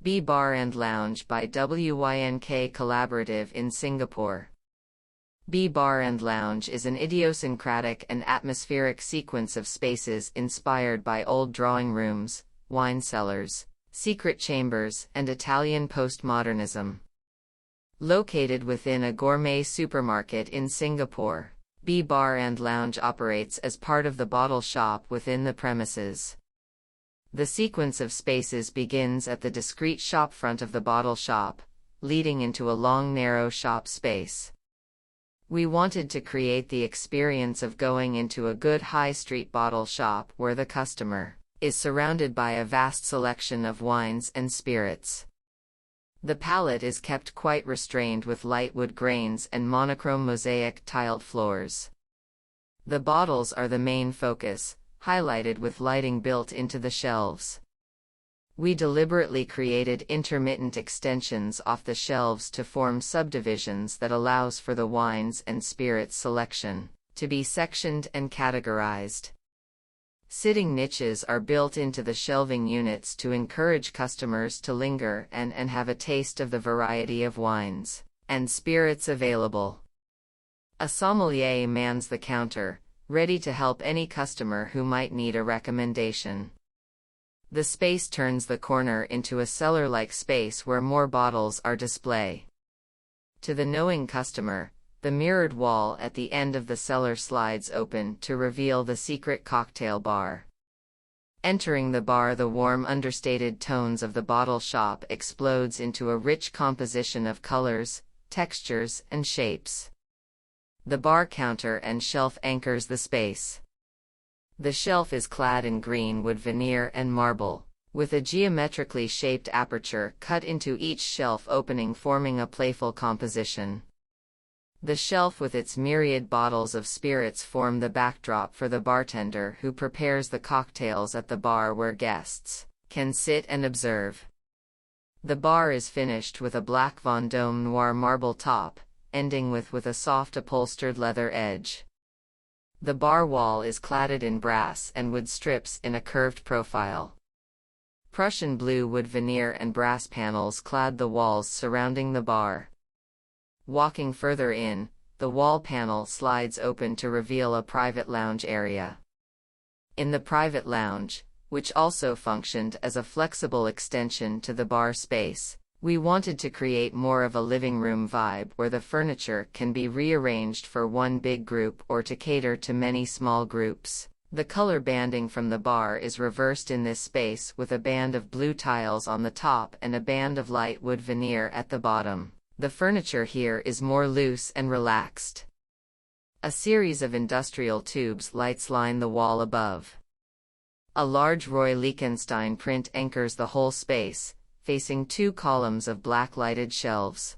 B Bar and Lounge by Wynk Collaborative in Singapore. B Bar and Lounge is an idiosyncratic and atmospheric sequence of spaces inspired by old drawing rooms, wine cellars, secret chambers, and Italian Post-modernism. Located within a gourmet supermarket in Singapore, B Bar and Lounge operates as part of the bottle shop within the premises. The sequence of spaces begins at the discreet shopfront of the bottle shop, leading into a long narrow shop space. We wanted to create the experience of going into a good high street bottle shop where the customer is surrounded by a vast selection of wines and spirits. The palette is kept quite restrained with light wood grains and monochrome mosaic tiled floors. The bottles are the main focus, highlighted with lighting built into the shelves. We deliberately created intermittent extensions off the shelves to form subdivisions that allows for the wines and spirits selection to be sectioned and categorized. Sitting niches are built into the shelving units to encourage customers to linger and have a taste of the variety of wines and spirits available. A sommelier mans the counter, ready to help any customer who might need a recommendation. The space turns the corner into a cellar-like space where more bottles are displayed. To the knowing customer, the mirrored wall at the end of the cellar slides open to reveal the secret cocktail bar. Entering the bar, the warm understated tones of the bottle shop explodes into a rich composition of colors, textures, and shapes. The bar counter and shelf anchors the space. The shelf is clad in green wood veneer and marble, with a geometrically shaped aperture cut into each shelf opening forming a playful composition. The shelf with its myriad bottles of spirits form the backdrop for the bartender who prepares the cocktails at the bar where guests can sit and observe. The bar is finished with a black Vendôme noir marble top, ending with a soft upholstered leather edge. The bar wall is cladded in brass and wood strips in a curved profile. Prussian blue wood veneer and brass panels clad the walls surrounding the bar. Walking further in, the wall panel slides open to reveal a private lounge area. In the private lounge, which also functioned as a flexible extension to the bar space, we wanted to create more of a living room vibe where the furniture can be rearranged for one big group or to cater to many small groups. The color banding from the bar is reversed in this space with a band of blue tiles on the top and a band of light wood veneer at the bottom. The furniture here is more loose and relaxed. A series of industrial tubes lights line the wall above. A large Roy Lichtenstein print anchors the whole space, facing two columns of black lighted shelves.